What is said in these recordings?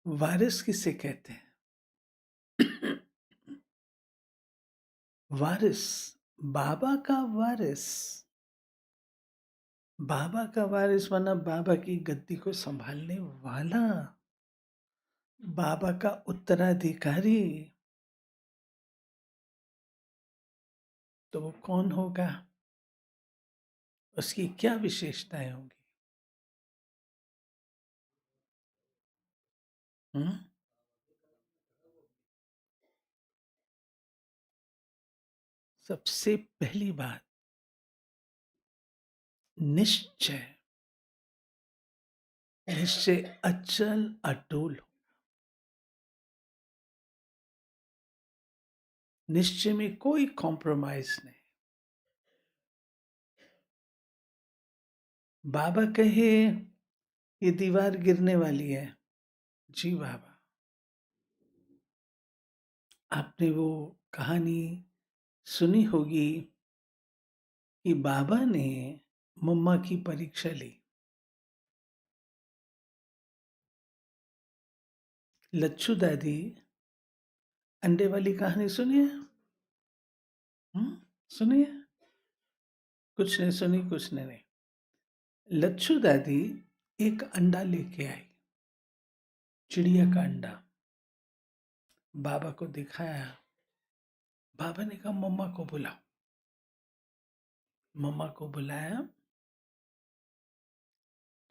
वारिस किसे कहते हैं? वारिस, बाबा का वारिस। बाबा का वारिस माना बाबा की गद्दी को संभालने वाला, बाबा का उत्तराधिकारी। तो वो कौन होगा? उसकी क्या विशेषताएं होंगी? हम्म? सबसे पहली बात, निश्चय। निश्चय अचल अटूल। निश्चय में कोई कॉम्प्रोमाइज नहीं। बाबा कहे ये दीवार गिरने वाली है, जी बाबा। आपने वो कहानी सुनी होगी कि बाबा ने मम्मा की परीक्षा ली। लच्छू दादी, अंडे वाली कहानी सुनिए। सुनिए। कुछ नहीं सुनी, कुछ नहीं। लच्छू दादी एक अंडा लेके आई, चिड़िया का अंडा। बाबा को दिखाया। बाबा ने कहा मम्मा को बुलाओ। मम्मा को बुलाया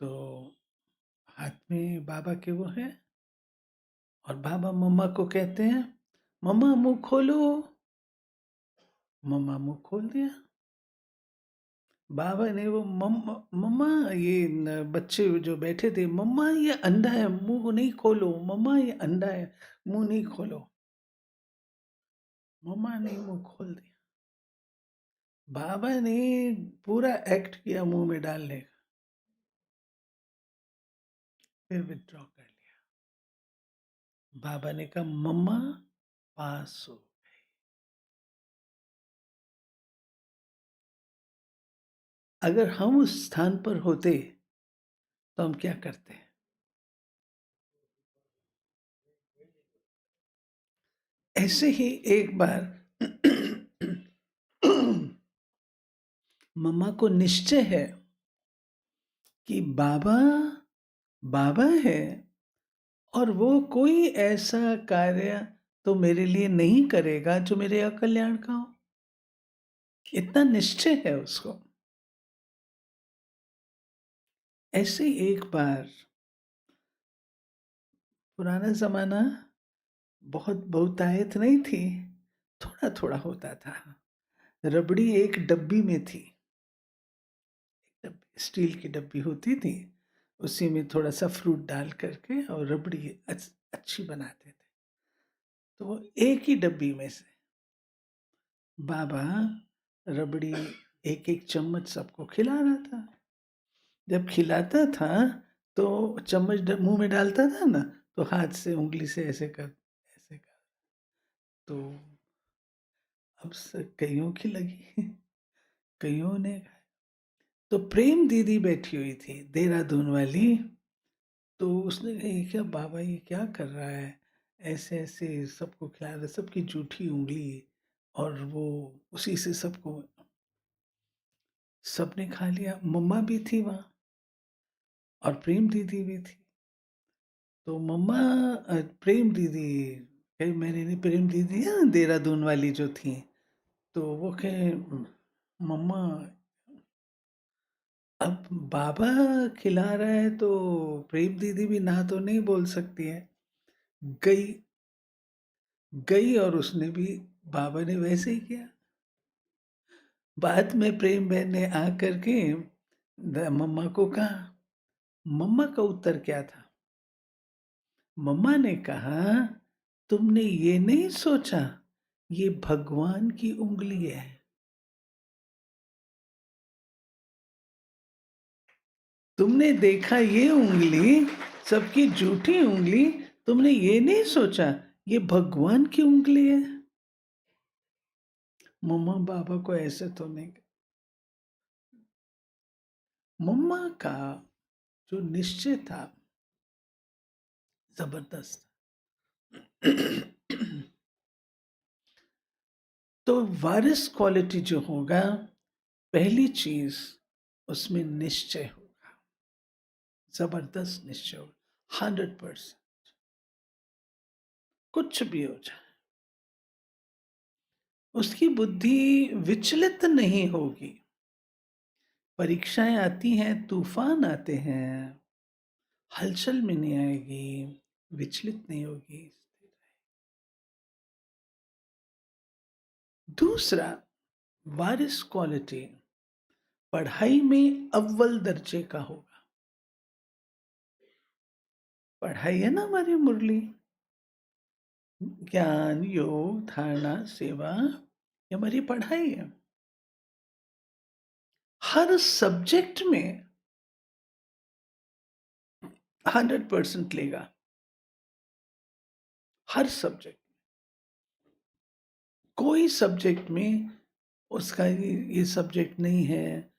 तो हाथ में बाबा के वो है, और बाबा मम्मा को कहते हैं मम्मा मुंह खोलो। मम्मा मुंह खोल दिया। बाबा ने वो मम्मा मम्मा ये बच्चे जो बैठे थे, मम्मा ये अंडा है मुंह नहीं खोलो, मम्मा ये अंडा है मुंह नहीं खोलो। मम्मा ने मुंह खोल दिया। बाबा ने पूरा एक्ट किया मुंह में डालने का, फिर विथड्रॉ कर लिया। बाबा ने कहा मम्मा पास हो। अगर हम उस स्थान पर होते तो हम क्या करते? ऐसे ही एक बार मम्मा को निश्चय है कि बाबा बाबा है, और वो कोई ऐसा कार्य तो मेरे लिए नहीं करेगा जो मेरे अकल्याण का हो। इतना निश्चय है उसको। ऐसे एक बार, पुराना जमाना, बहुत बहुतायत नहीं थी, थोड़ा थोड़ा होता था। रबड़ी एक डब्बी में थी, स्टील की डब्बी होती थी, उसी में थोड़ा सा फ्रूट डाल करके और रबड़ी अच्छी बनाते थे। तो वो एक ही डब्बी में से बाबा रबड़ी एक एक चम्मच सबको खिला रहा था। जब खिलाता था तो चम्मच मुंह में डालता था ना, तो हाथ से उंगली से ऐसे कर। तो अब कईयों की लगी, कईयों ने। तो प्रेम दीदी बैठी हुई थी, देहरादून वाली। तो उसने कहा ये क्या बाबा, ये क्या कर रहा है, ऐसे ऐसे सबको खिला रहा है, सबकी जूठी उंगली, और वो उसी से सबको। सबने खा लिया, मम्मा भी थी वहां और प्रेम दीदी भी थी। तो मम्मा प्रेम दीदी कही, मैंने नहीं, प्रेम दीदी है ना देहरादून वाली जो थी, तो वो कहे मम्मा अब बाबा खिला रहा है तो प्रेम दीदी भी ना तो नहीं बोल सकती है। गई गई और उसने भी, बाबा ने वैसे ही किया। बाद में प्रेम बहन ने आ करके मम्मा को कहा। मम्मा का उत्तर क्या था? मम्मा ने कहा तुमने ये नहीं सोचा ये भगवान की उंगली है। तुमने देखा ये उंगली, सबकी झूठी उंगली, तुमने ये नहीं सोचा ये भगवान की उंगली है। मम्मा बाबा को ऐसे तो नहीं। मम्मा का जो निश्चय था, जबरदस्त। तो वारिस क्वालिटी जो होगा, पहली चीज उसमें निश्चय होगा, जबरदस्त निश्चय होगा, 100%। कुछ भी हो जाए उसकी बुद्धि विचलित नहीं होगी। परीक्षाएं आती हैं, तूफान आते हैं, हलचल में नहीं आएगी, विचलित नहीं होगी। दूसरा, वारिस क्वालिटी पढ़ाई में अव्वल दर्जे का होगा। पढ़ाई है ना हमारी मुरली, ज्ञान, योग, धारणा, सेवा, ये हमारी पढ़ाई है। हर सब्जेक्ट में 100% लेगा, हर सब्जेक्ट। कोई सब्जेक्ट में उसका ये सब्जेक्ट नहीं है,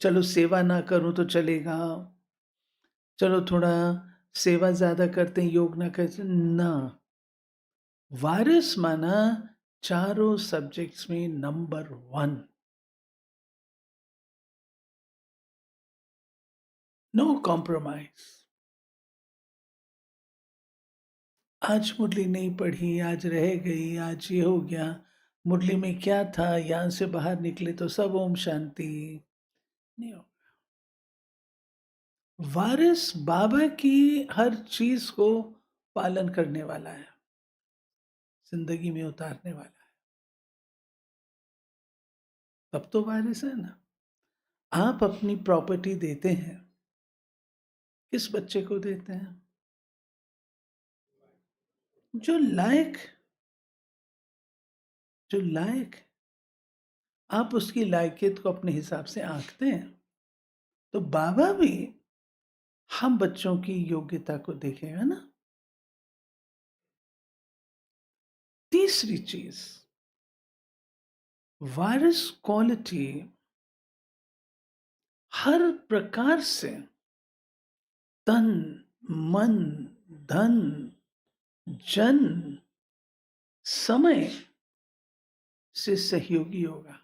चलो सेवा ना करूं तो चलेगा, चलो थोड़ा सेवा ज्यादा करते हैं, योग ना करते ना। वारिस माना चारों सब्जेक्ट्स में नंबर 1, नो कॉम्प्रोमाइज। आज मुरली नहीं पढ़ी, आज रह गई, आज ये हो गया, मुरली में क्या था, यहां से बाहर निकले तो सब ओम शांति नहीं हो। वारिस बाबा की हर चीज को पालन करने वाला है, जिंदगी में उतारने वाला है, तब तो वारिस है ना। आप अपनी प्रॉपर्टी देते हैं, किस बच्चे को देते हैं? जो लायक, जो लायक, आप उसकी लायकियत को अपने हिसाब से आंकते हैं। तो बाबा भी हम बच्चों की योग्यता को देखेगा ना। तीसरी चीज, वारिस क्वालिटी हर प्रकार से तन, मन, धन, जन, समय से सहयोगी होगा।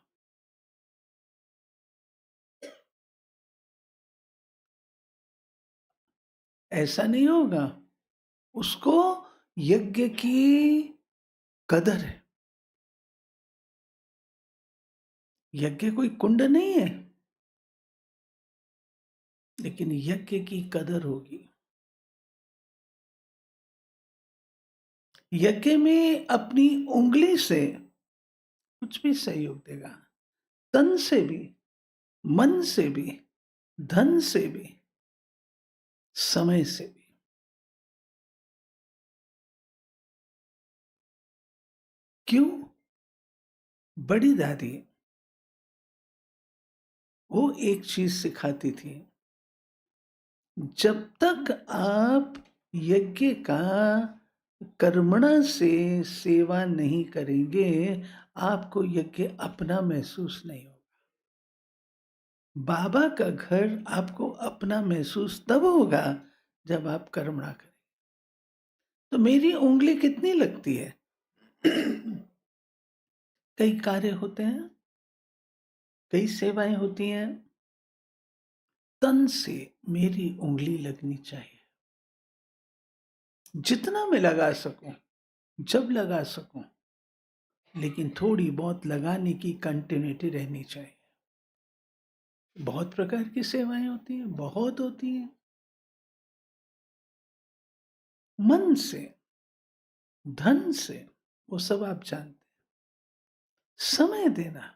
ऐसा नहीं होगा, उसको यज्ञ की कदर है। यज्ञ कोई कुंड नहीं है, लेकिन यज्ञ की कदर होगी। यज्ञ में अपनी उंगली से कुछ भी सहयोग देगा, तन से भी, मन से भी, धन से भी, समय से भी। क्यों? बड़ी दादी वो एक चीज सिखाती थी, जब तक आप यज्ञ का कर्मणा से सेवा नहीं करेंगे, आपको यज्ञ अपना महसूस नहीं होगा। बाबा का घर आपको अपना महसूस तब होगा जब आप कर्मणा करें। तो मेरी उंगली कितनी लगती है? कई कार्य होते हैं, कई सेवाएं होती हैं, तन से मेरी उंगली लगनी चाहिए। जितना मैं लगा सकूं, जब लगा सकूं, लेकिन थोड़ी बहुत लगाने की कंटिन्यूटी रहनी चाहिए। बहुत प्रकार की सेवाएं होती हैं, बहुत होती हैं। मन से, धन से, वो सब आप जानते हैं। समय देना,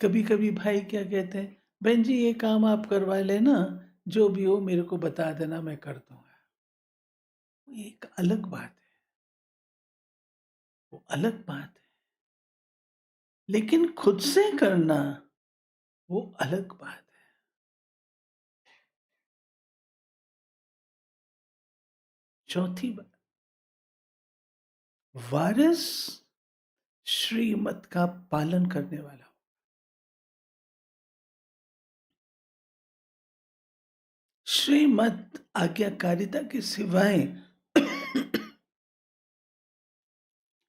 कभी कभी भाई क्या कहते हैं, बहन जी ये काम आप करवा लेना, जो भी हो मेरे को बता देना, मैं कर दूंगा। वो एक अलग बात है, वो अलग बात है। लेकिन खुद से करना वो अलग बात है। चौथी बात, वारिस श्रीमत का पालन करने वाला। श्रीमत आज्ञाकारिता के सिवाय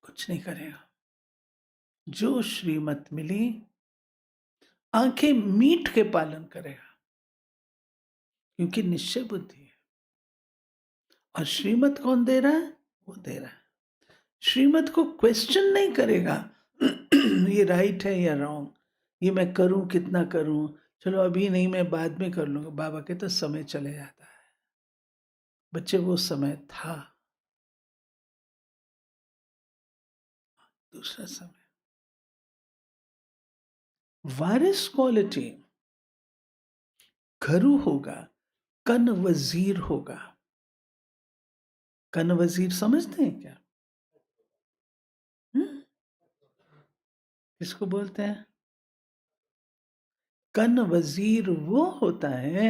कुछ नहीं करेगा। जो श्रीमत मिली आंखें मीट के पालन करेगा, क्योंकि निश्चय बुद्धि है। और श्रीमत कौन दे रहा है? वो दे रहा है। श्रीमत को क्वेश्चन नहीं करेगा ये राइट है या रॉन्ग, ये मैं करूं कितना करूं, चलो अभी नहीं मैं बाद में कर लूंगा। बाबा के तो समय चले जाता है। बच्चे वो समय था, दूसरा समय। वारिस क्वालिटी घरू होगा, कन वजीर होगा। कन वजीर समझते हैं क्या? हम्म? किसको बोलते हैं? कन वजीर वो होता है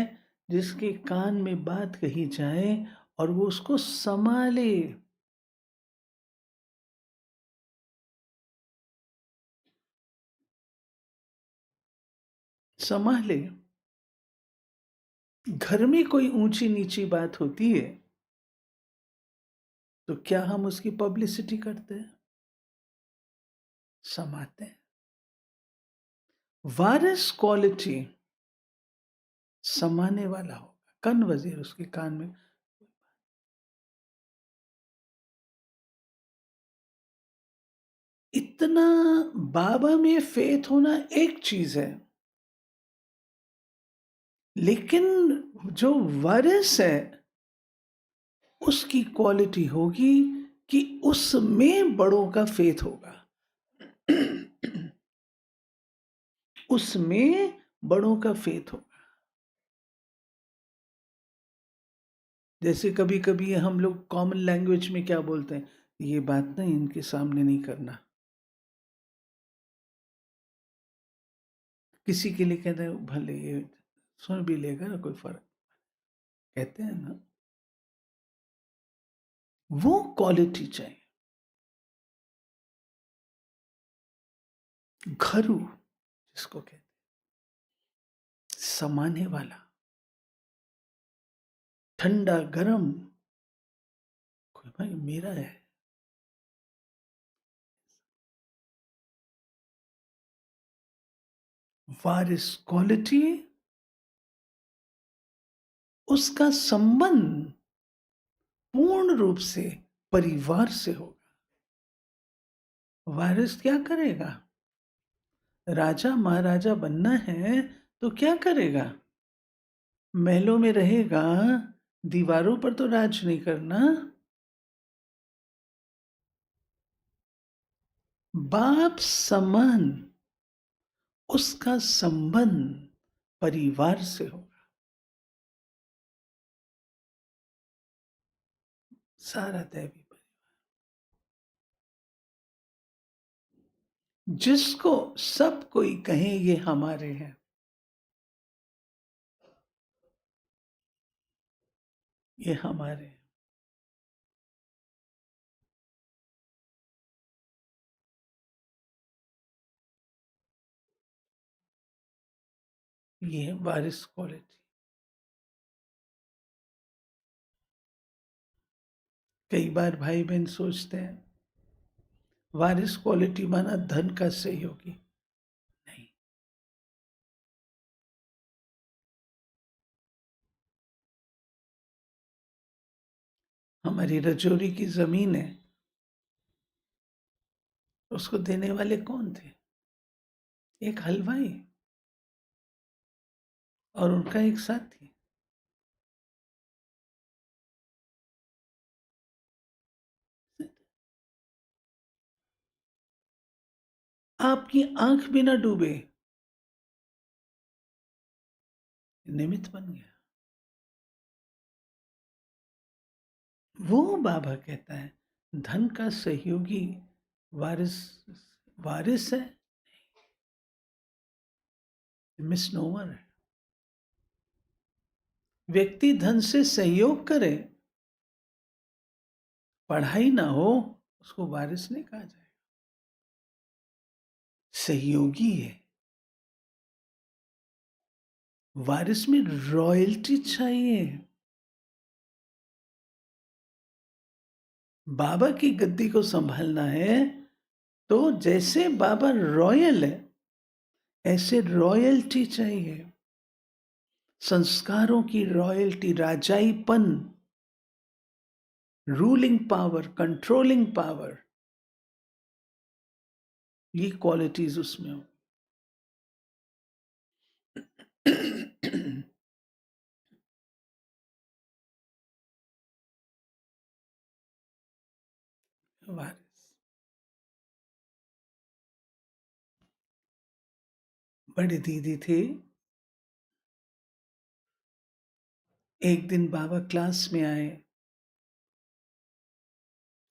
जिसके कान में बात कही जाए और वो उसको संभाले। संभाले। घर में कोई ऊंची नीची बात होती है तो क्या हम उसकी पब्लिसिटी करते हैं? समाते हैं। वारिस क्वालिटी समाने वाला होगा। कन वजीर उसके कान में। इतना बाबा में फेथ होना एक चीज है, लेकिन जो वारिस है उसकी क्वालिटी होगी कि उसमें बड़ों का फेथ होगा। उसमें बड़ों का फेथ होगा। जैसे कभी कभी हम लोग कॉमन लैंग्वेज में क्या बोलते हैं, ये बात ना इनके सामने नहीं करना। किसी के लिए कहते हैं भले ये सुन भी लेगा ना, कोई फर्क, कहते हैं ना। वो क्वालिटी चाहिए। घरू जिसको कहते हैं, समाने वाला, ठंडा गरम, कोई भाई मेरा है। वारिस क्वालिटी, उसका संबंध पूर्ण रूप से परिवार से होगा। वारिस क्या करेगा? राजा महाराजा बनना है तो क्या करेगा? महलों में रहेगा, दीवारों पर तो राज नहीं करना। बाप समान उसका संबंध परिवार से होगा। सारा दैवी परिवार, जिसको सब कोई कहे ये हमारे हैं, ये हमारे हैं। ये है वारिस क्वालिटी। कई बार भाई बहन सोचते हैं वारिस क्वालिटी माना धन का सहयोगी। नहीं। हमारी रजौरी की जमीन है, उसको देने वाले कौन थे? एक हलवाई और उनका एक साथी। आपकी आंख भी ना डूबे, निमित्त बन गया। वो बाबा कहता है धन का सहयोगी वारिस, वारिस है, मिसनोमर है। व्यक्ति धन से सहयोग करे, पढ़ाई ना हो, उसको वारिस नहीं कहा जाएगा, सहयोगी है। वारिस में रॉयल्टी चाहिए। बाबा की गद्दी को संभालना है तो जैसे बाबा रॉयल है ऐसे रॉयल्टी चाहिए, संस्कारों की रॉयल्टी, राजाईपन, रूलिंग पावर, कंट्रोलिंग पावर, ये क्वालिटीज उसमें हो। वारिस बड़ी दीदी थी। एक दिन बाबा क्लास में आए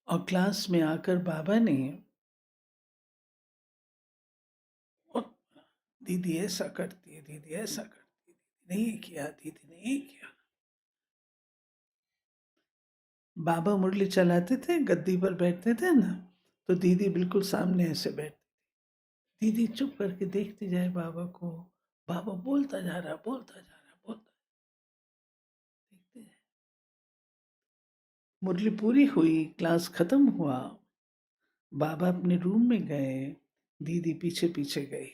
और क्लास में आकर बाबा ने, और दीदी ऐसा करती है, दीदी ऐसा करती है, दीदी ने ये किया, दीदी ने ये किया। बाबा मुरली चलाते थे, गद्दी पर बैठते थे ना, तो दीदी बिल्कुल सामने ऐसे बैठती। दीदी चुप करके देखती जाए बाबा को, बाबा बोलता जा रहा, बोलता जा रहा, बोलता, देखते जाए। मुरली पूरी हुई, क्लास खत्म हुआ, बाबा अपने रूम में गए, दीदी पीछे पीछे गई।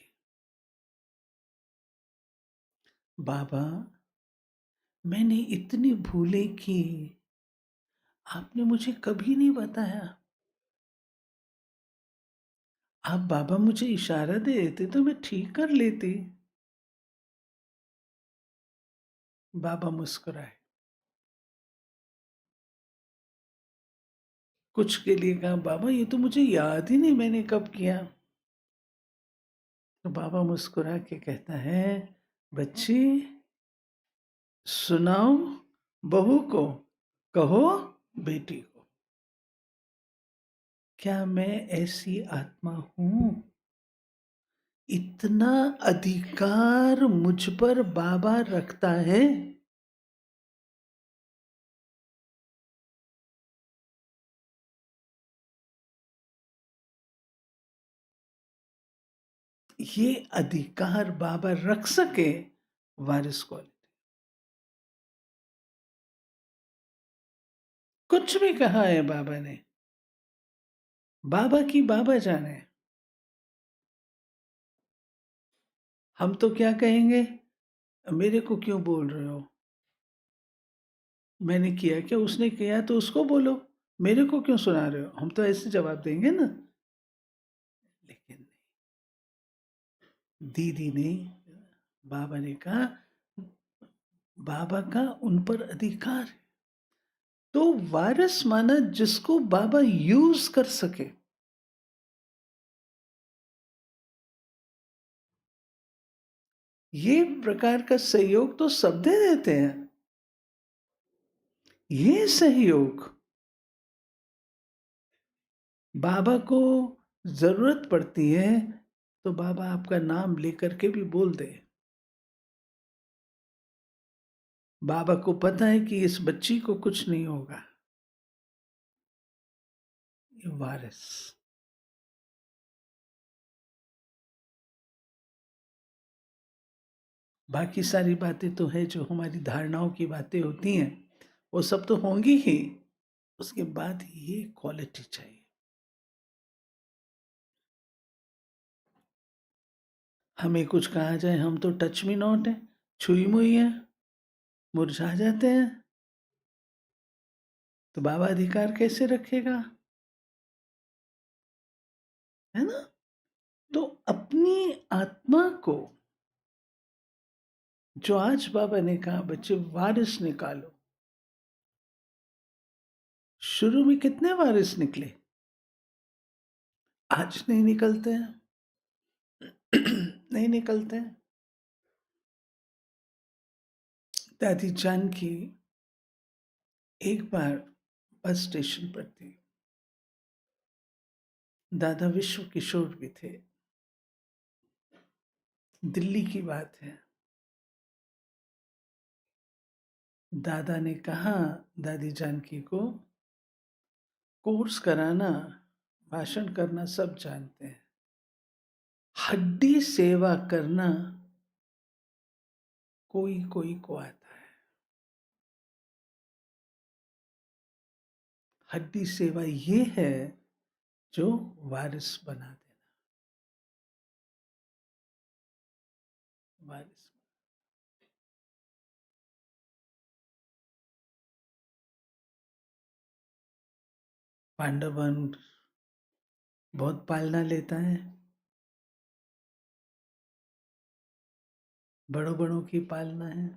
बाबा, मैंने इतनी भूलें की, आपने मुझे कभी नहीं बताया। आप बाबा मुझे इशारा दे देते तो मैं ठीक कर लेती। बाबा मुस्कुराए, कुछ के लिए कहा, बाबा ये तो मुझे याद ही नहीं मैंने कब किया। तो बाबा मुस्कुरा के कहता है, बच्ची सुनाओ बहू को, कहो बेटी को, क्या मैं ऐसी आत्मा हूं? इतना अधिकार मुझ पर बाबा रखता है। ये अधिकार बाबा रख सके, वारिस क्वालिटी। कुछ भी कहा है बाबा ने, बाबा की बाबा जाने। हम तो क्या कहेंगे, मेरे को क्यों बोल रहे हो, मैंने किया क्या, उसने किया तो उसको बोलो, मेरे को क्यों सुना रहे हो, हम तो ऐसे जवाब देंगे ना। लेकिन दीदी ने, बाबा ने कहा, बाबा का उन पर अधिकार है। तो वारिस माना जिसको बाबा यूज कर सके। ये प्रकार का सहयोग तो सब दे देते हैं। ये सहयोग बाबा को जरूरत पड़ती है तो बाबा आपका नाम लेकर के भी बोल दे। बाबा को पता है कि इस बच्ची को कुछ नहीं होगा। ये वारिस। बाकी सारी बातें तो है जो हमारी धारणाओं की बातें होती हैं, वो सब तो होंगी ही। उसके बाद ये क्वालिटी चाहिए। हमें कुछ कहा जाए, हम तो टच मी नॉट है, छुई मुई है, मुरझा जाते हैं। तो बाबा अधिकार कैसे रखेगा, है ना? तो अपनी आत्मा को, जो आज बाबा ने कहा बच्चे वारिस निकालो, शुरू में कितने वारिस निकले, आज नहीं निकलते हैं। नहीं निकलते हैं। दादी जानकी एक बार बस स्टेशन पर थी। दादा विश्व किशोर भी थे। दिल्ली की बात है। दादा ने कहा दादी जानकी को, कोर्स कराना, भाषण करना सब जानते हैं, हड्डी सेवा करना कोई कोई को आता है। हड्डी सेवा ये है जो वारिस बना देना, वारिस। पांडवन बहुत पालना लेता है, बड़ों बड़ों की पालना है,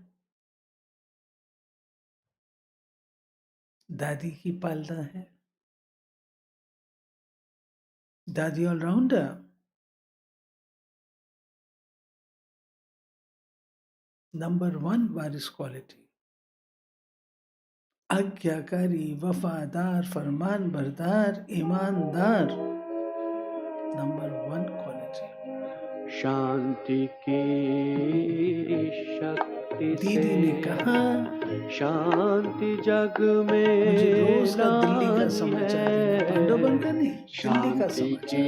दादी की पालना है। दादी ऑलराउंडर, नंबर 1 वारिस क्वालिटी, आज्ञाकारी, वफादार, फरमान बरदार, ईमानदार, नंबर 1 क्वालिटी। शांति की शक्ति से दीदी ने कहा शांति जग मुझे में रोज का दिल्ली का लानी समाचार देना, है। पांडवन का नहीं, दिल्ली का शांति समाचार। की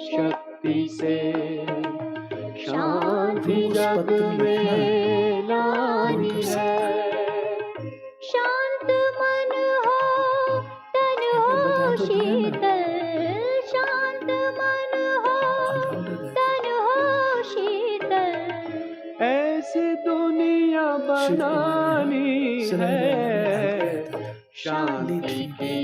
शक्ति से शांति रोज जग पत्र लिखना में कौन लानी कर सकता है? है। शांत मन हो तन आपने बता हो तो दिया ना, शीतल, शांत मन हो ऑलराउंडर दादी। तन हो शीतल, ऐसी दुनिया शिव कुमार यहाँ बनानी सिराय में डाल के है। आता था, शांति की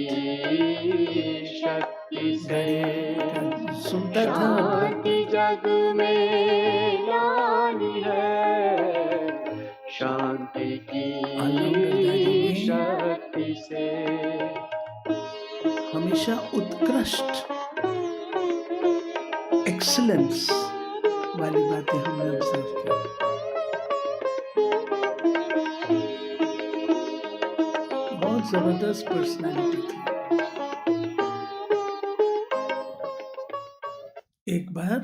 शक्ति से गाड़ी का सुनता था और शांति जग में लानी है। शांति ऑलराउंडर दादी की ने शक्ति से हमेशा उत्कृष्ट, एक्सीलेंस वाली बातें हमने ऑब्जर्व की। बहुत जबरदस्त पर्सनालिटी थी। एक बार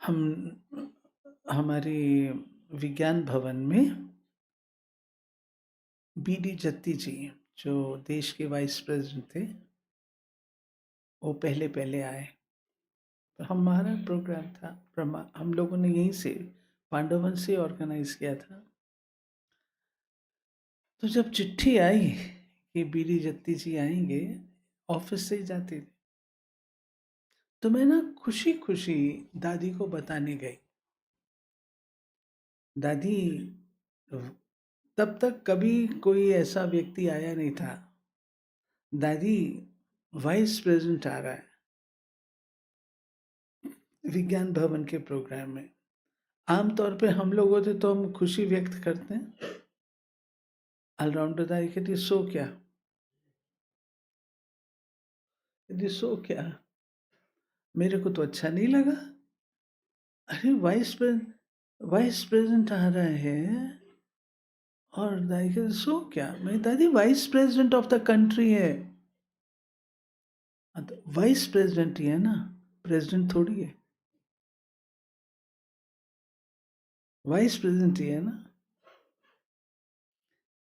हम हमारे विज्ञान भवन में बीडी जत्ती जी, जो देश के वाइस प्रेसिडेंट थे, वो पहले पहले आए। तो हमारा प्रोग्राम था, हम लोगों ने यहीं से पांडवन से ऑर्गेनाइज किया था। तो जब चिट्ठी आई कि बीडी जत्ती जी आएंगे, ऑफिस से ही जाते थे, तो मैं ना खुशी खुशी दादी को बताने गई। दादी, तब तक कभी कोई ऐसा व्यक्ति आया नहीं था। दादी, वाइस प्रेसिडेंट आ रहा है विज्ञान भवन के प्रोग्राम में। आमतौर पे हम लोग होते तो हम खुशी व्यक्त करते हैं। ऑलराउंडर दादी कहती सो क्या, कहती सो क्या, मेरे को तो अच्छा नहीं लगा। अरे वाइस प्रेसिडेंट आ रहा है, और दादी कहती सो क्या, मैं दादी vice president of the country है। वाइस प्रेसिडेंट ही है ना, प्रेसिडेंट थोड़ी है, वाइस प्रेसिडेंट ही है ना।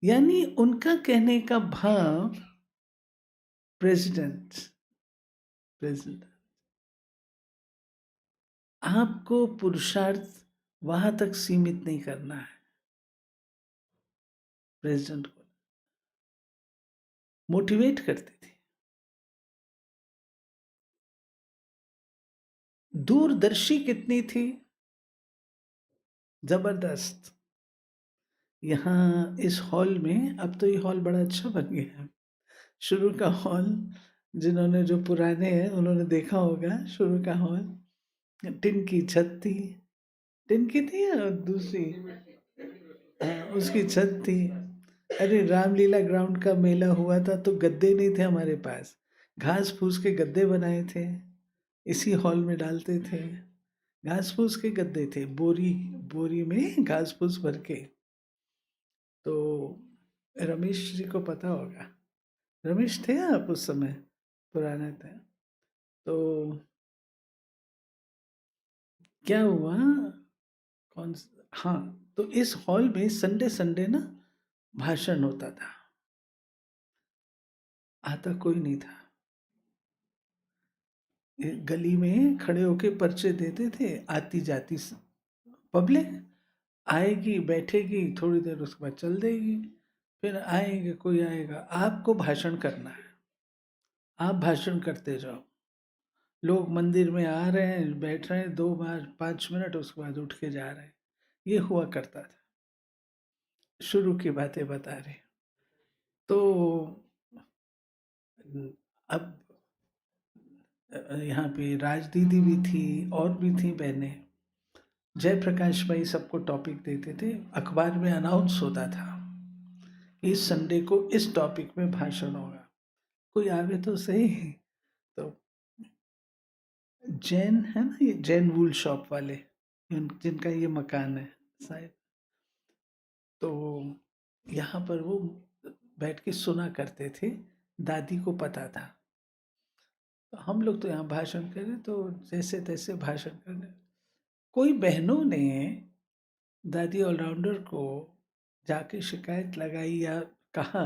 यानी उनका कहने का भाव प्रेसिडेंट, प्रेसिडेंट, आपको पुरुषार्थ वहां तक सीमित नहीं करना है। प्रेसिडेंट को मोटिवेट करते थे, दूरदर्शी कितनी थी, जबरदस्त। यहाँ इस हॉल में, अब तो ये हॉल बड़ा अच्छा बन गया है, शुरू का हॉल, जिन्होंने, जो पुराने हैं उन्होंने देखा होगा, शुरू का हॉल टिन की छत थी, टिन की थी या दूसरी, हाँ, उसकी छत थी। अरे रामलीला ग्राउंड का मेला हुआ था तो गद्दे नहीं थे हमारे पास, घास फूस के गद्दे बनाए थे, इसी हॉल में डालते थे। घास फूस के गद्दे थे, बोरी बोरी में घास फूस भर के। तो रमेश जी को पता होगा, रमेश थे आप उस समय, पुराना था। तो क्या हुआ, हाँ, तो इस हॉल में संडे संडे ना भाषण होता था, आता कोई नहीं था। गली में खड़े होके पर्चे देते थे, आती जाती पब्लिक आएगी, बैठेगी, थोड़ी देर उसके बाद चल देगी, फिर आएंगे, कोई आएगा, आपको भाषण करना है, आप भाषण करते जाओ। लोग मंदिर में आ रहे हैं, बैठ रहे हैं 2 बार 5 मिनट, उसके बाद उठ के जा रहे हैं। ये हुआ करता था। शुरू की बातें बता रहे। तो अब यहाँ पे राज दीदी भी थी और भी थी बहनें। जयप्रकाश भाई सबको टॉपिक देते थे, अखबार में अनाउंस होता था कि इस संडे को इस टॉपिक में भाषण होगा, कोई आवे तो सही। तो जैन है ना, ये जैन वूल शॉप वाले, जिनका ये मकान है शायद, तो यहाँ पर वो बैठ के सुना करते थे, दादी को पता था। तो हम लोग तो यहाँ भाषण करें तो जैसे तैसे भाषण करने, कोई बहनों ने दादी ऑलराउंडर को जाके शिकायत लगाई या कहा,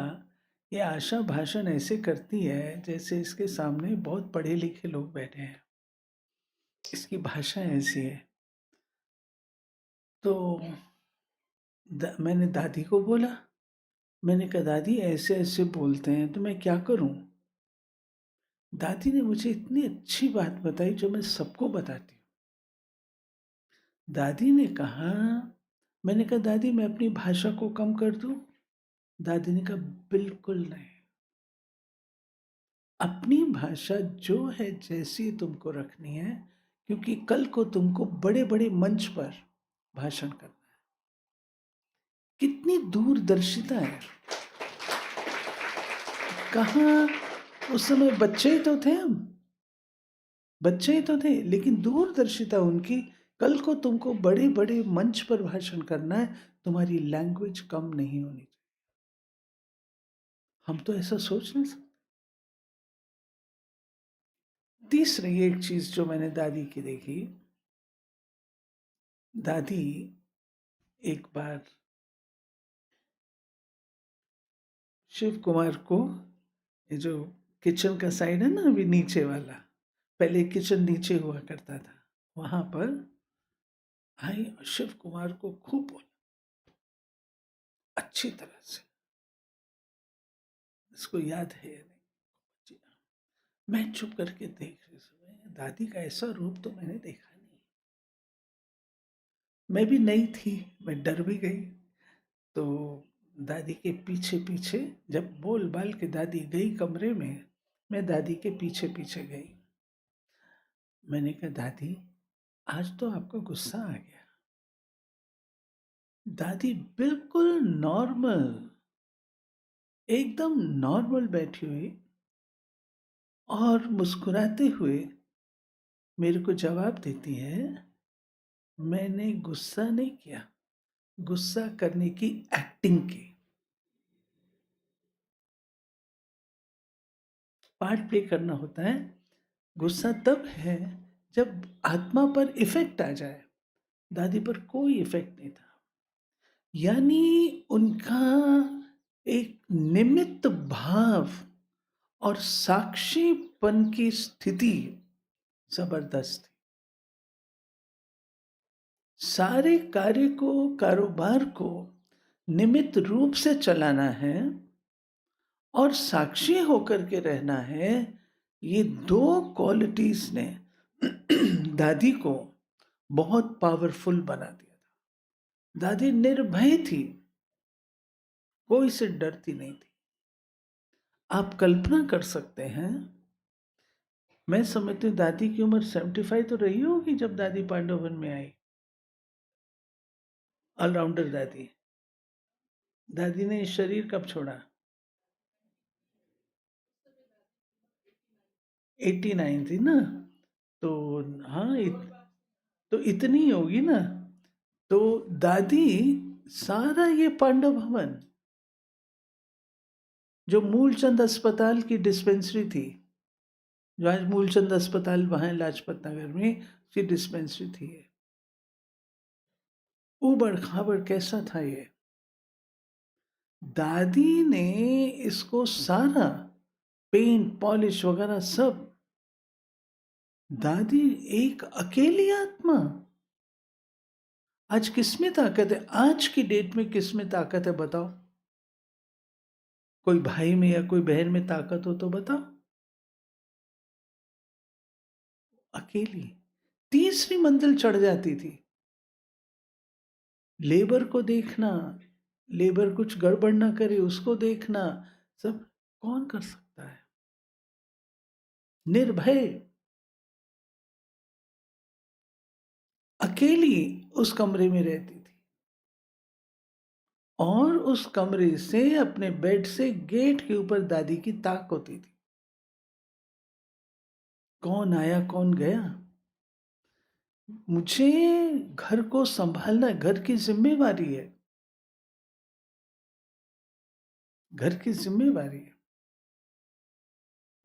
ये आशा भाषण ऐसे करती है जैसे इसके सामने बहुत पढ़े लिखे लोग बैठे हैं, इसकी भाषा ऐसी है। तो मैंने दादी को बोला, मैंने कहा दादी ऐसे ऐसे बोलते हैं तो मैं क्या करूं। दादी ने मुझे इतनी अच्छी बात बताई जो मैं सबको बताती हूँ। दादी ने कहा, मैंने कहा दादी मैं अपनी भाषा को कम कर दूं। दादी ने कहा बिल्कुल नहीं, अपनी भाषा जो है जैसी तुमको रखनी है, क्योंकि कल को तुमको बड़े बड़े मंच पर भाषण करना है। कितनी दूरदर्शिता है। कहाँ, उस समय बच्चे ही तो थे हम, बच्चे ही तो थे, लेकिन दूरदर्शिता उनकी, कल को तुमको बड़े बड़े मंच पर भाषण करना है, तुम्हारी लैंग्वेज कम नहीं होनी चाहिए। हम तो ऐसा सोच नहीं सकते। तीसरी एक चीज जो मैंने दादी की देखी, दादी एक बार शिव कुमार को, ये जो किचन का साइड है ना अभी नीचे वाला, पहले किचन नीचे हुआ करता था, वहां पर आई और शिव कुमार को खूब बोला अच्छी तरह से। इसको याद है या नहीं जी हाँ। मैं चुप करके देख रही हूँ, दादी का ऐसा रूप तो मैंने देखा नहीं। मैं भी नई थी, मैं डर भी गई। तो दादी के पीछे पीछे, जब बोल बाल के दादी गई कमरे में, मैं दादी के पीछे पीछे गई। मैंने कहा दादी आज तो आपको गुस्सा आ गया। दादी बिल्कुल नॉर्मल, एकदम नॉर्मल बैठी हुई और मुस्कुराते हुए मेरे को जवाब देती है, मैंने गुस्सा नहीं किया, गुस्सा करने की एक्टिंग की। पार्ट प्ले करना होता है। गुस्सा तब है जब आत्मा पर इफेक्ट आ जाए। दादी पर कोई इफेक्ट नहीं था, यानी उनका एक निमित्त भाव और साक्षीपन की स्थिति जबरदस्त थी। सारे कार्य को, कारोबार को निमित्त रूप से चलाना है और साक्षी होकर के रहना है। ये दो क्वालिटीज ने दादी को बहुत पावरफुल बना दिया था। दादी निर्भय थी, कोई से डरती नहीं थी। आप कल्पना कर सकते हैं, मैं समझती हूँ दादी की उम्र 75 तो रही होगी जब दादी पांडवन में आई। ऑलराउंडर दादी, दादी ने शरीर कब छोड़ा? 89 थी ना, तो हाँ तो इतनी होगी ना। तो दादी सारा ये पांडव भवन, जो मूलचंद अस्पताल की डिस्पेंसरी थी, जो आज मूलचंद अस्पताल वहां लाजपत नगर में, उसकी डिस्पेंसरी थी। ऊबड़ खाबड़ कैसा था ये। दादी ने इसको सारा पेंट पॉलिश वगैरह सब दादी एक अकेली आत्मा। आज किसमें ताकत है? आज की डेट में किसमें ताकत है बताओ? कोई भाई में या कोई बहन में ताकत हो तो बताओ। अकेली तीसरी मंजिल चढ़ जाती थी। लेबर को देखना, लेबर कुछ गड़बड़ ना करे उसको देखना, सब कौन कर सकता है? निर्भय अकेली उस कमरे में रहती थी और उस कमरे से, अपने बेड से गेट के ऊपर दादी की ताक होती थी। कौन आया कौन गया, मुझे घर को संभालना, घर की जिम्मेवारी है, घर की जिम्मेवारी है।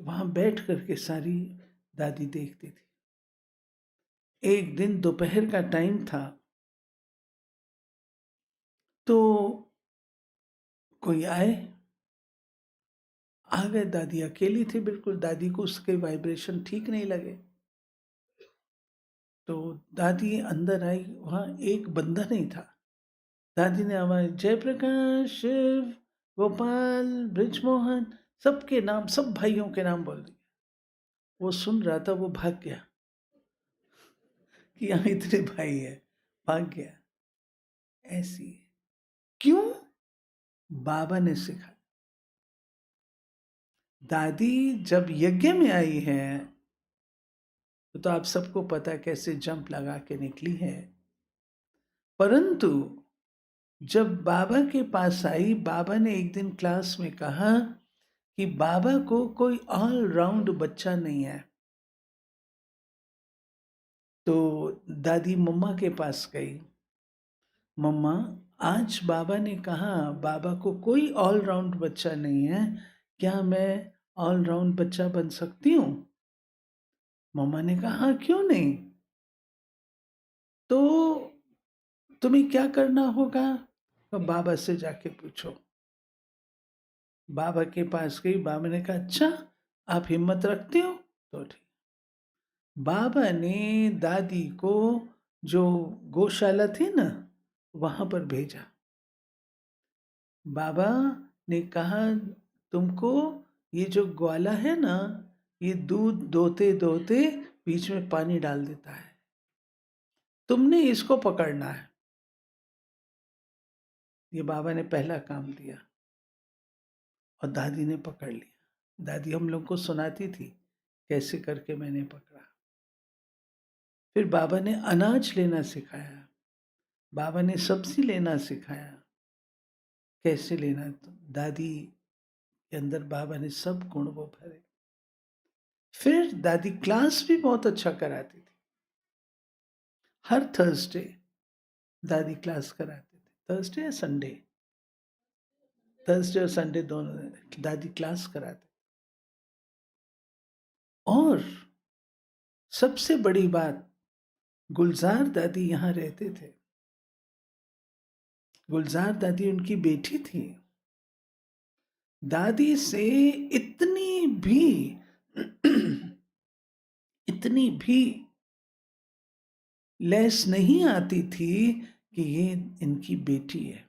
वहां बैठ करके सारी दादी देखती थी। एक दिन दोपहर का टाइम था, तो कोई आए, आ गए। दादी अकेली थी बिल्कुल, दादी को उसके वाइब्रेशन ठीक नहीं लगे, तो दादी अंदर आई। वहां एक बंदा नहीं था। दादी ने आवाज, जयप्रकाश, शिव, गोपाल, ब्रिजमोहन, सबके नाम, सब भाइयों के नाम बोल दिए। वो सुन रहा था, वो भाग गया कि यहाँ इतने भाई है, भाग गया। ऐसी है। क्यों? बाबा ने सिखाया। दादी जब यज्ञ में आई है, तो आप सबको पता है कैसे जंप लगा के निकली है। परंतु जब बाबा के पास आई, बाबा ने एक दिन क्लास में कहा कि बाबा को कोई ऑल राउंड बच्चा नहीं है। तो दादी मम्मा के पास गई, मम्मा आज बाबा ने कहा बाबा को कोई ऑल राउंड बच्चा नहीं है, क्या मैं ऑल राउंड बच्चा बन सकती हूँ? मम्मा ने कहा हाँ, क्यों नहीं। तो तुम्हें क्या करना होगा? तो बाबा से जाके पूछो। बाबा के पास गई, बाबा ने कहा अच्छा आप हिम्मत रखते हो तो ठीक। बाबा ने दादी को जो गौशाला थी ना, वहां पर भेजा। बाबा ने कहा तुमको ये जो ग्वाला है ना, ये दूध दोते दोते बीच में पानी डाल देता है, तुमने इसको पकड़ना है। ये बाबा ने पहला काम दिया और दादी ने पकड़ लिया। दादी हम लोग को सुनाती थी कैसे करके मैंने पकड़ा। फिर बाबा ने अनाज लेना सिखाया, बाबा ने सब्जी लेना सिखाया, कैसे लेना। तो दादी के अंदर बाबा ने सब गुण वो भरे। फिर दादी क्लास भी बहुत अच्छा कराती थी। हर थर्सडे दादी क्लास कराते थे। थर्सडे या संडे, थर्सडे और संडे दोनों दादी क्लास कराते। और सबसे बड़ी बात, गुलजार दादी यहाँ रहते थे। गुलजार दादी उनकी बेटी थी। दादी से इतनी भी इतनी भी लेस नहीं आती थी कि ये इनकी बेटी है।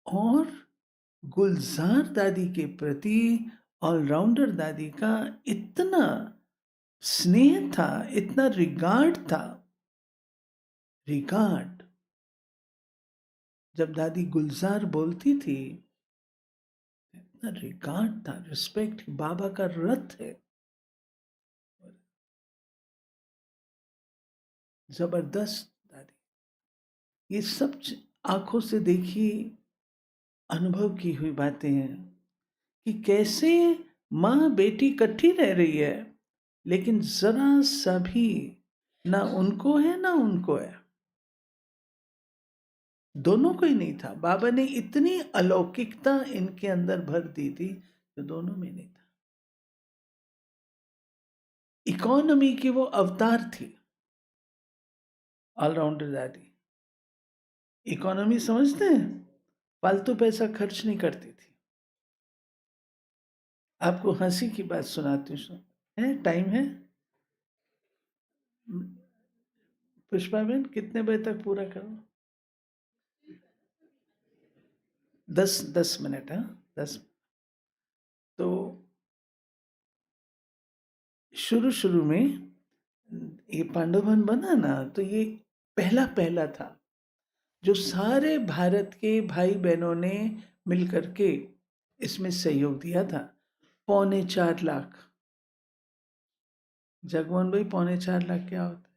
और गुलजार दादी के प्रति ऑलराउंडर दादी का इतना स्नेह था, इतना रिगार्ड था। रिगार्ड, जब दादी गुलजार बोलती थी, इतना रिगार्ड था, रिस्पेक्ट। बाबा का रथ है, जबरदस्त दादी। ये सब आंखों से देखी, अनुभव की हुई बातें हैं कि कैसे माँ बेटी इकट्ठी रह रही है, लेकिन जरा सा भी ना उनको है ना उनको है, दोनों को ही नहीं था। बाबा ने इतनी अलौकिकता इनके अंदर भर दी थी जो दोनों में नहीं था। इकोनॉमी की वो अवतार थी ऑलराउंडर दादी। इकोनॉमी समझते हैं? फालतू पैसा खर्च नहीं करती थी। आपको हंसी की बात सुनाती हूँ। है, टाइम है? पुष्पा बहन कितने बजे तक पूरा करो? 10 10 मिनट, हाँ 10। तो शुरू शुरू में ये पांडवन बना ना, तो ये पहला पहला था जो सारे भारत के भाई बहनों ने मिल करके इसमें सहयोग दिया था। 4.25 लाख। जगमोहन भाई, 4.25 लाख क्या होता है?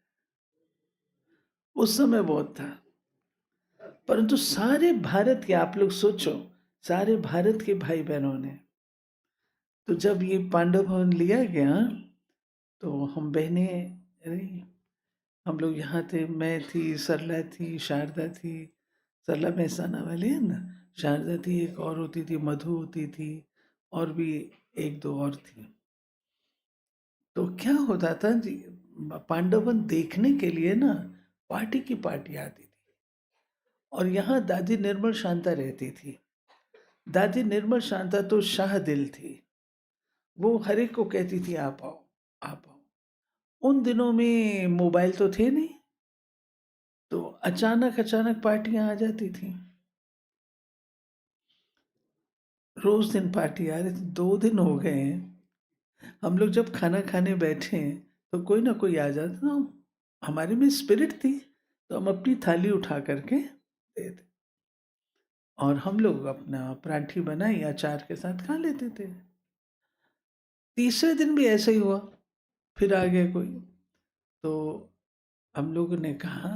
उस समय बहुत था। परंतु सारे भारत के, आप लोग सोचो, सारे भारत के भाई बहनों ने, तो जब ये पांडव भवन लिया गया तो हम बहनें रही, हम लोग यहाँ थे, मैं थी, सरला थी, शारदा थी। सरला महसाना वाली है ना, शारदा थी, एक और होती थी, मधु होती थी, और भी एक दो और थी। तो क्या होता था जी, पांडवन देखने के लिए ना पार्टी की पार्टी आती थी। और यहाँ दादी निर्मल शांता रहती थी। दादी निर्मल शांता तो शाह दिल थी, वो हर एक को कहती थी आप आओ, आप आओ। उन दिनों में मोबाइल तो थे नहीं, तो अचानक अचानक पार्टियां आ जाती थी। रोज दिन पार्टी आ रही थी। 2 दिन हो गए हैं, हम लोग जब खाना खाने बैठे हैं तो कोई ना कोई आ जाता ना, हमारे में स्पिरिट थी, तो हम अपनी थाली उठा करके देते, और हम लोग अपना पराठी बनाई अचार के साथ खा लेते थे। तीसरे दिन भी ऐसा ही हुआ, फिर आ गया कोई। तो हम लोगों ने कहा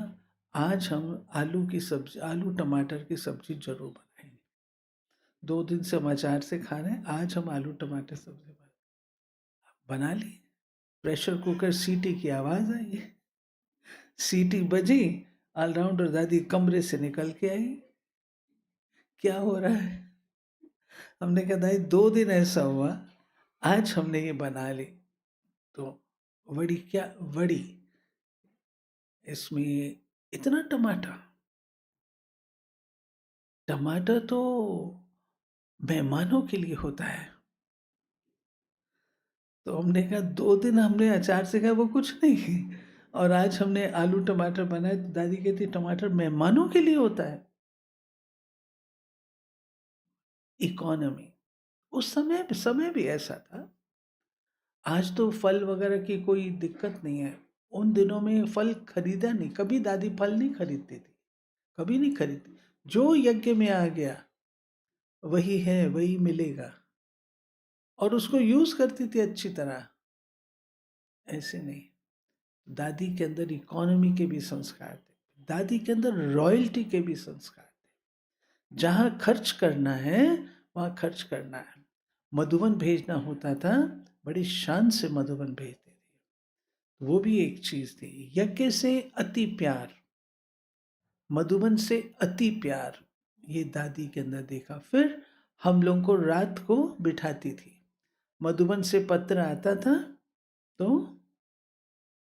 आज हम आलू की सब्जी, आलू टमाटर की सब्जी जरूर बनाएंगे। 2 दिन से हम अचार से खा रहे हैं, आज हम आलू टमाटर सब्जी बना ली। प्रेशर कुकर सीटी की आवाज आई, सीटी बजी, ऑलराउंडर दादी कमरे से निकल के आई, क्या हो रहा है? हमने कहा दादी 2 दिन ऐसा हुआ, आज हमने ये बना ली। तो वड़ी, क्या वड़ी, इसमें इतना टमाटर, टमाटर तो मेहमानों के लिए होता है। तो हमने कहा 2 दिन हमने अचार से खाया, वो कुछ नहीं, और आज हमने आलू टमाटर बनाए। तो दादी कहती टमाटर मेहमानों के लिए होता है। इकोनॉमी, उस समय समय भी ऐसा था। आज तो फल वगैरह की कोई दिक्कत नहीं है, उन दिनों में फल खरीदा नहीं, कभी दादी फल नहीं खरीदती थी, कभी नहीं खरीदती। जो यज्ञ में आ गया वही है, वही मिलेगा, और उसको यूज करती थी अच्छी तरह। ऐसे नहीं, दादी के अंदर इकोनॉमी के भी संस्कार थे, दादी के अंदर रॉयल्टी के भी संस्कार थे। जहां खर्च करना है वहां खर्च करना है। मधुबन भेजना होता था, बड़ी शान से मधुबन भेजते थे, वो भी एक चीज थी। यज्ञ से अति प्यार, मधुबन से अति प्यार, ये दादी के अंदर देखा। फिर हम लोगों को रात को बिठाती थी, मधुबन से पत्र आता था तो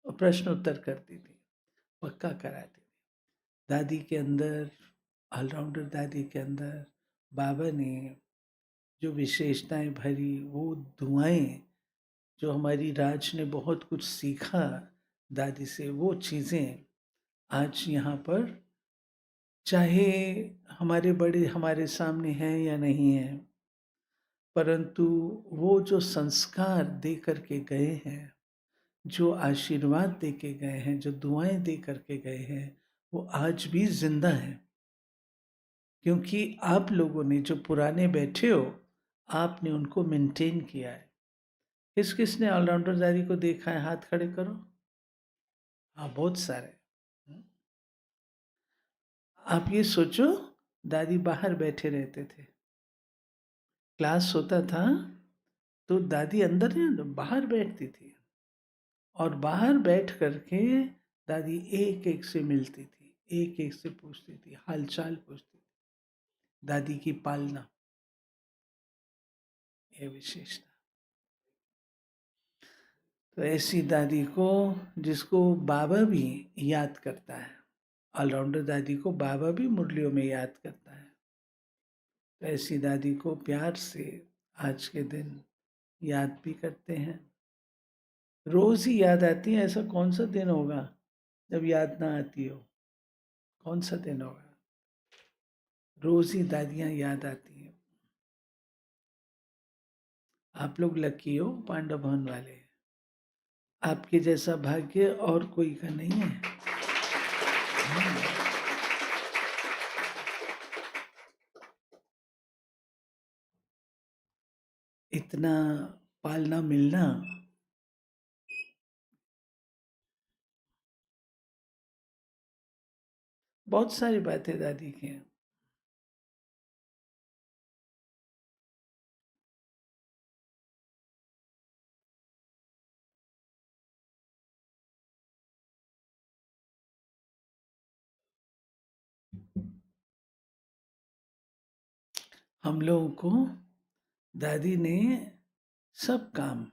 प्रश्न उत्तर करती थी, पक्का कराती थी। दादी के अंदर, ऑलराउंडर दादी के अंदर बाबा ने जो विशेषताएं भरी, वो दुआएं, जो हमारी राज ने बहुत कुछ सीखा दादी से, वो चीज़ें आज यहाँ पर, चाहे हमारे बड़े हमारे सामने हैं या नहीं हैं, परंतु वो जो संस्कार दे करके गए हैं, जो आशीर्वाद दे के गए हैं, जो दुआएं दे करके गए हैं, वो आज भी जिंदा हैं। क्योंकि आप लोगों ने जो पुराने बैठे हो, आपने उनको मेंटेन किया है। किस किस ने ऑलराउंडर दादी को देखा है, हाथ खड़े करो। हाँ, बहुत सारे। आप ये सोचो, दादी बाहर बैठे रहते थे, क्लास होता था तो दादी अंदर नहीं, बाहर बैठती थी, और बाहर बैठ करके दादी एक एक से मिलती थी, एक एक से पूछती थी, हालचाल पूछती थी। दादी की पालना, ये विशेषता। तो ऐसी दादी को, जिसको बाबा भी याद करता है, ऑलराउंडर दादी को बाबा भी मुरलियों में याद करता है, तो ऐसी दादी को प्यार से आज के दिन याद भी करते हैं। रोज ही याद आती है। ऐसा कौन सा दिन होगा जब याद ना आती हो? कौन सा दिन होगा? रोज ही दादियां याद आती हैं। आप लोग लकी हो पांडव भवन वाले। आपके जैसा भाग्य और कोई का नहीं है। इतना पालना मिलना। बहुत सारी बातें दादी की हैं। हम लोगों को दादी ने सब काम,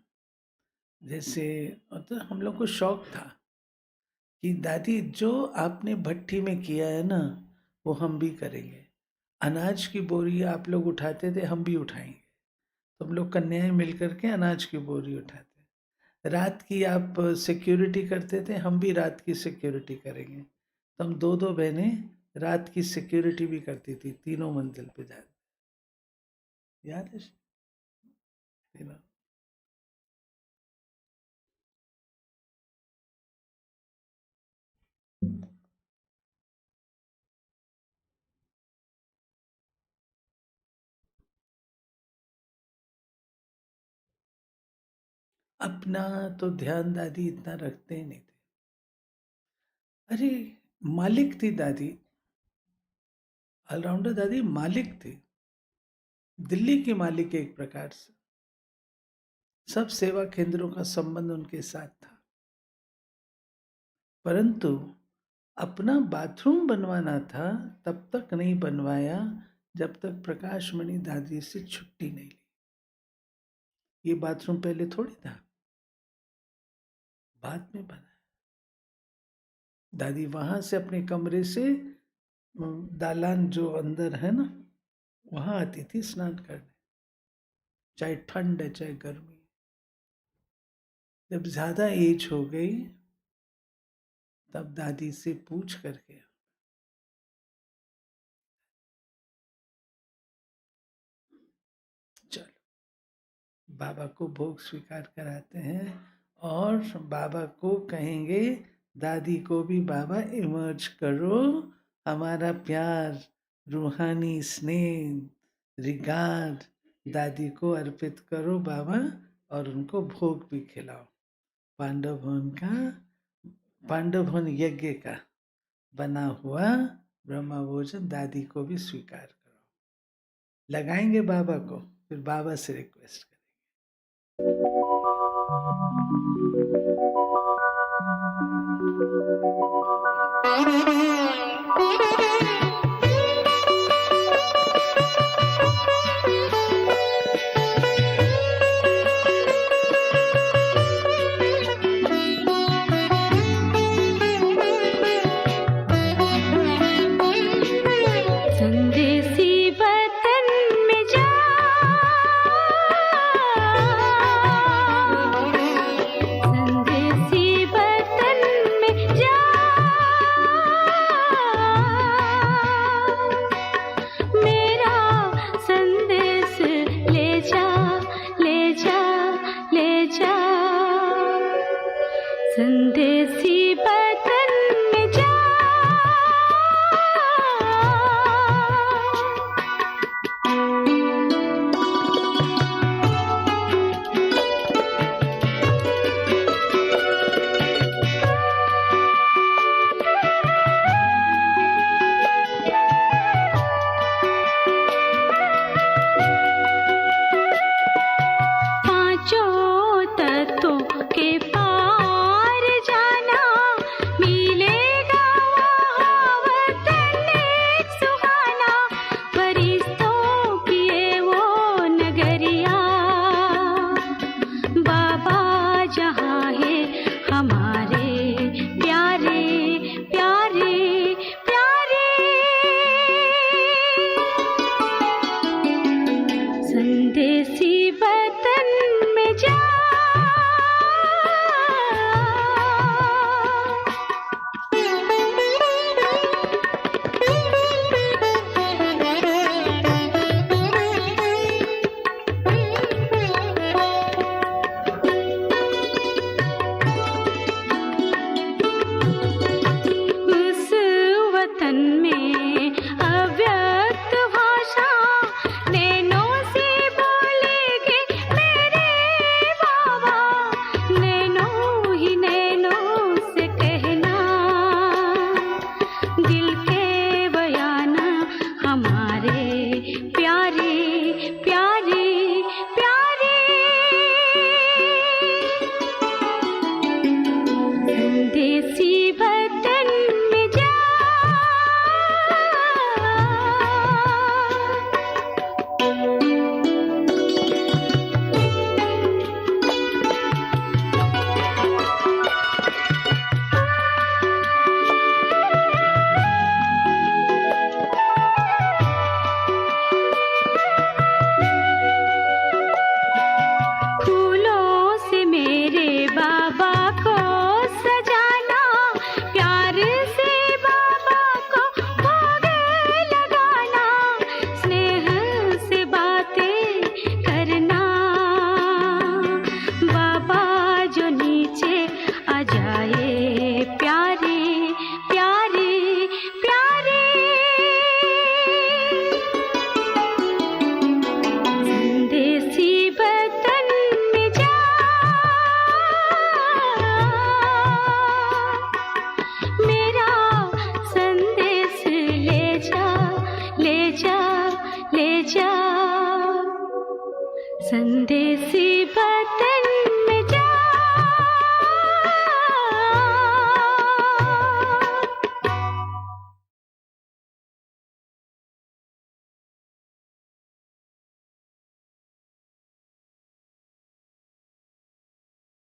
जैसे मतलब हम लोग को शौक था कि दादी जो आपने भट्टी में किया है ना, वो हम भी करेंगे। अनाज की बोरी आप लोग उठाते थे, हम भी उठाएंगे। तो हम लोग कन्याएं मिलकर के अनाज की बोरी उठाते। रात की आप सिक्योरिटी करते थे, हम भी रात की सिक्योरिटी करेंगे। तो हम दो दो बहनें रात की सिक्योरिटी भी करती थी, तीनों मंजिल पे जाते। याद है? तीनों। अपना तो ध्यान दादी इतना रखते ही नहीं थे। अरे मालिक थी दादी, ऑलराउंडर दादी मालिक थी, दिल्ली की मालिक एक प्रकार से। सब सेवा केंद्रों का संबंध उनके साथ था। परंतु अपना बाथरूम बनवाना था, तब तक नहीं बनवाया जब तक प्रकाश मणि दादी से छुट्टी नहीं ली। ये बाथरूम पहले थोड़ी था, बाद में बना। दादी वहां से अपने कमरे से दालान जो अंदर है ना, वहां आती थी स्नान करने, चाहे ठंड है चाहे गर्मी। जब ज्यादा एज हो गई तब दादी से पूछ करके चलो बाबा को भोग स्वीकार कराते हैं, और बाबा को कहेंगे दादी को भी बाबा इमर्ज करो, हमारा प्यार, रूहानी स्नेह, रिगार्ड दादी को अर्पित करो बाबा, और उनको भोग भी खिलाओ। पांडव भवन का, पांडव भवन यज्ञ का बना हुआ ब्रह्मा भोजन दादी को भी स्वीकार करो। लगाएंगे बाबा को, फिर बाबा से रिक्वेस्ट करेंगे। संदेसी वतन में जा, संदेसी वतन में जा, संदेश